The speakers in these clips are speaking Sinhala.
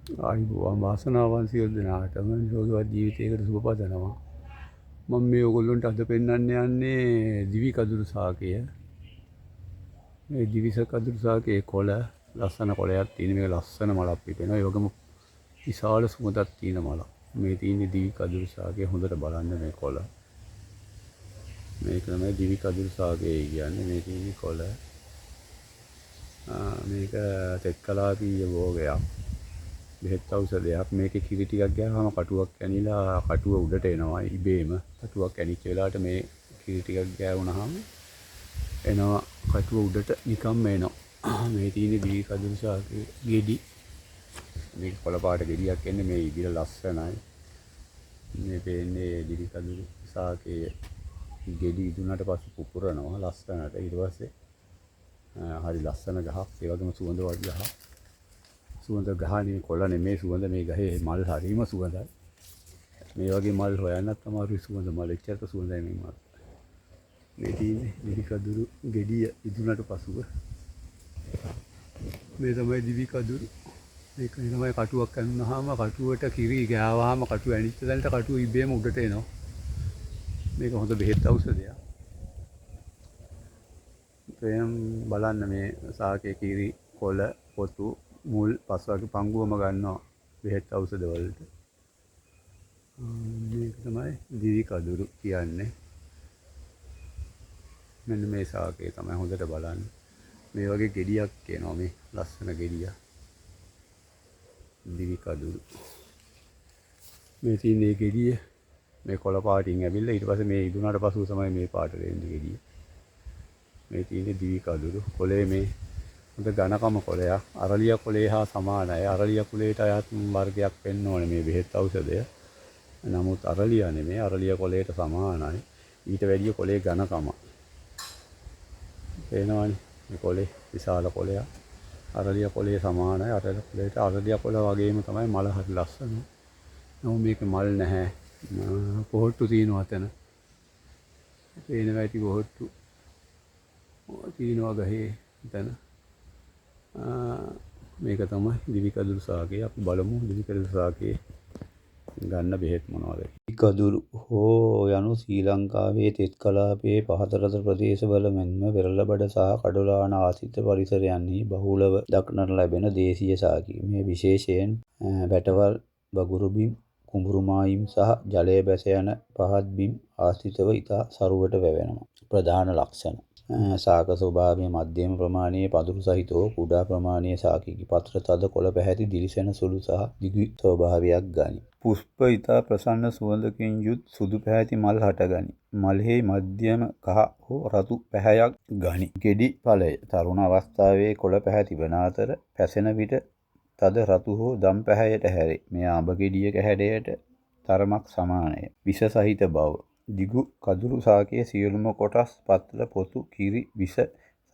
ආයුබෝවන් වාසනාවන්ත සියලු දෙනාටම නිරෝගීවත් ජීවිතයකට සුබ පතනවා. මම මේ ඔයගොල්ලන්ට අද පෙන්වන්න යන්නේ දිවි කදුරු සාකය. මේ දිවි කදුරු සාකයේ කොළ ලස්සන කොළයක් තියෙන මේක ලස්සන මලක් පිපෙනවා. ඒ වගේම විශාල සුවඳක් තියෙන මලක්. මේ තියෙන දිවි කදුරු සාකය හොඳට බලන්න මේ කොළ. මේක තමයි දිවි කදුරු සාකය කියන්නේ. මේ තියෙන කොළ. මේක තෙත්කලාපීය භෝගයක්. බෙහෙත් ඖෂධයක්. මේකේ කිරි ටිකක් ගෑවම කටුවක් කැනිලා කටුව උඩට එනවා ඉබේම. කටුවක් කැනිච්ච වෙලාවට මේ කිරි ටිකක් ගෑවුනහම එනවා කටුව උඩට නිකම්ම එනවා. මේ තියෙන දිවි කදුරු සාකේ ගෙඩි. මේක කොළ පාට ගෙඩියක් එන්නේ මේ ඉබිල ලස්සනයි. මේ පේන්නේ දිවි කදුරු සාකේ ගෙඩි ඉදුණාට පස්සේ පුපුරනවා ලස්සනට. ඊට පස්සේ හරි ලස්සන ගහක්. ඒ වගේම සුවඳවත් ගහක්. සුවඳ ගහනේ කොළ නෙමේ සුවඳ මේ ගහේ මල් හරීම සුවඳයි. මේ වගේ මල් හොයන්නත් අමාරුයි සුවඳ මල් එච්චරට සුවඳයි මේ මල්. මේ තියෙන්නේ දිවි කදුරු ගෙඩිය ඉදුණට පසුව. මේ තමයි දිවි කදුරු. මේක තමයි කටුවක් කනුනහම කටුවට කිරි ගෑවාම කටුව ඇනිච්ච තැනට කටුව ඉබේම උඩට එනවා. මේක හොඳ බෙහෙත් ඖෂධයක්. ප්‍රේම බලන්න මේ සාකේ කිරි කොළ පොතු මුල් පස් වගේ පංගුවම ගන්නවා බෙහෙත් ඖෂධ වලට. මේක තමයි දිවි කදුරු කියන්නේ. මෙන්න මේ සාකේ තමයි හොඳට බලන්න. මේ වගේ ගෙඩියක් කියනවා මේ ලස්සන ගෙඩිය. දිවි කදුරු. මේ තියෙන ගෙඩිය මේ කොළ පාටින් ඇවිල්ලා ඊට පස්සේ මේ ඉදුණාට පස්සෙ තමයි මේ පාටට එන්නේ ගෙඩිය. මේ තියෙන දිවි කදුරු කොළේ මේ හොඳ ඝනකම කොළයක්. අරලිය කොළේ හා සමානයි. අරලිය කුලයට අයත් වර්ගයක් වෙන්න ඕනේ මේ බෙහෙත් ඖෂධය. නමුත් අරලිය නෙමෙයි. අරලිය කොළයට සමානයි. ඊට වැඩිය කොළේ ඝනකම. පේනවනේ මේ කොළේ විශාල කොළයක්. අරලිය කොළේ සමානයි. අරලිය කොළ වගේම තමයි මල හරි ලස්සන. නමුත් මේක මල් නැහැ. පොහොට්ටු තියෙනවා අතන. පේනවා ඇති පොහොට්ටු. තියෙනවා ගහේ එතන. මේක තමයි දිවි කදුරු සාකේ. අපි බලමු දිවි කදුරු සාකේ ගන්න බෙහෙත් මොනවද. දිවි කදුරු හෝ යනු ශ්‍රී ලංකාවේ තෙත් කලාපයේ පහතරත ප්‍රදේශවල මෙන්ම වෙරළබඩ සහ කඩොලාන ආශ්‍රිත පරිසරයන්හි බහුලව දක්නට ලැබෙන දේශීය සාකය. මේ විශේෂයෙන් වැටවල් බගුරු බිම් කුඹුරු මායිම් සහ ජලය බැස යන පහත් බිම් ආශ්‍රිතව ඉතා සරුවට වැවෙනවා. ප්‍රධාන ලක්ෂණ සාක ස්වභාවය මධ්‍යම ප්‍රමාණයේ පඳුරු සහිතව කුඩා ප්‍රමාණයේ සාකයකි. පත්‍ර තද කොළ පැහැති දිලිසෙන සුළු සහ දිගු ස්වභාවයක් ගනී. පුෂ්ප ඉතා ප්‍රසන්න සුවඳකින් යුත් සුදු පැහැති මල් හටගනී. මල්හි මධ්‍යම කහ හෝ රතු පැහැයක් ගනී. ගෙඩි ඵලය තරුණ අවස්ථාවේ කොළ පැහැති වන අතර පැසෙන විට තද රතු හෝ දම් පැහැයට හැරේ. මෙය අඹ ගෙඩියක හැඩයට තරමක් සමානය. විෂ සහිත බව දිගු කදුරු සාකයේ සියලුම කොටස් පත්‍ර පොතු කිරි විෂ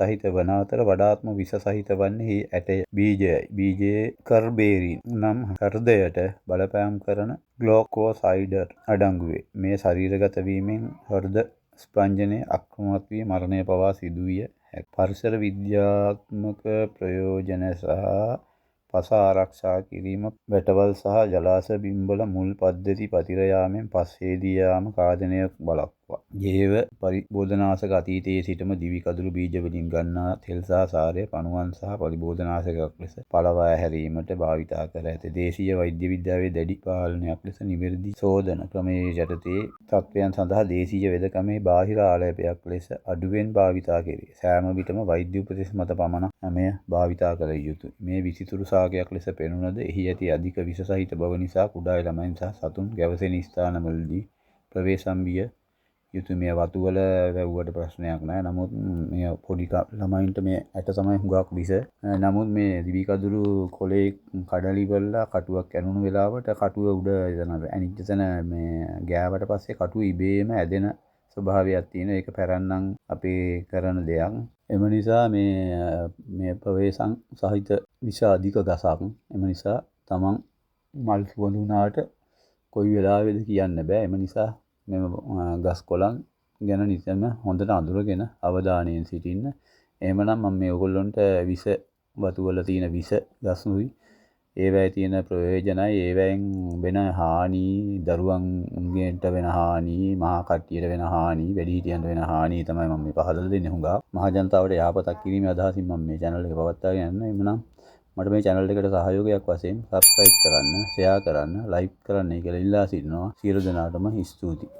සහිත වන අතර වඩාත්ම විෂ සහිත වන්නේ ඇටය බීජයයි. බීජයේ කර්බේරින් නම් හෘදයට බලපෑම් කරන ග්ලූකෝසයිඩර් අඩංගු වේ. මේ ශරීරගත වීමෙන් හෘද ස්පන්ජනයේ අක්‍රමවත් වී මරණය පවා සිදු විය හැකියි. පරිසර විද්‍යාත්මක ප්‍රයෝජන සහ පස ආරක්ෂා කිරීම වැටවල් සහ ජලාශ බිම්වල මුල් පද්ධති පතිර යාමෙන් පස්හේදී යාම කාදනය බලක්වා. ජෛව පරිබෝධනාශක අතීතයේ සිටම දිවි කදුරු බීජ වලින් ගන්නා තෙල් සහ සාරය පණුවන් සහ පරිබෝධනාශකයක් ලෙස පළවා හැරීමට භාවිතා කර ඇත. දේශීය වෛද්‍ය විද්‍යාවේ දැඩි පාලනයක් ලෙස නිවැරදි සෝදන ක්‍රමයේ යටතේ තත්ත්වයන් සඳහා දේශීය වෙදකමේ බාහිර ආලේපයක් ලෙස අඩුවෙන් භාවිතා කෙරේ. සෑම විටම වෛද්‍ය උපදෙස් මත පමණක් මෙය භාවිතා කළ යුතුය. මේ විසිතුරු සාකයක් ලෙස පෙනුනද එහි ඇති අධික විෂ සහිත බව නිසා කුඩා ළමයින් සහ සතුන් ගැවසෙන ස්ථානවලදී ප්‍රවේශම් විය යුතුය. මේ වතුවල වැව්වට ප්‍රශ්නයක් නැහැ. නමුත් මේ පොඩි ළමයින්ට මේ ඇට තමයි හුඟක් විෂ. නමුත් මේ දිවි කදුරු කොළේ කඩලි වල කටුවක් කැණුණු වෙලාවට කටුව උඩ එතන ඇනිච්ච තැන මේ ගෑවට පස්සේ කටුව ඉබේම ඇදෙන ස්වභාවයක් තියෙන. ඒක පැරන්නම් අපි කරන දෙයක්. එම නිසා මේ ප්‍රවේශම් සහිත විෂ අධික ගසක්. එම නිසා තමන් මල් සුවඳ වුණාට කොයි වෙලාවෙද කියන්න බෑ. එම නිසා මෙම ගස් කොළන් ගැන නිතරම හොඳට අඳුරගෙන අවධානයෙන් සිටින්න. එහෙමනම් මම මේ ඔයගොල්ලන්ට විෂ වතු වල තියෙන විෂ ගස්නුයි ඒවැයි තියෙන ප්‍රයෝජනයි ඒවැයෙන් වෙන හානි දරුවන්ගේට වෙන හානි මහා කට්ටියට වෙන හානි වැඩිහිටියන්ට වෙන හානි තමයි මම මේ පහදලා දෙන්නේ හුඟා මහ ජනතාවට යහපතක් කිරීමේ අදහසින් මම මේ channel එක පවත්වාගෙන යන්නේ එhmenan මට මේ channel එකට සහයෝගයක් වශයෙන් subscribe කරන්න share කරන්න like කරන්න කියලා ඉල්ලා සිටිනවා සියලු දෙනාටම ස්තුතියි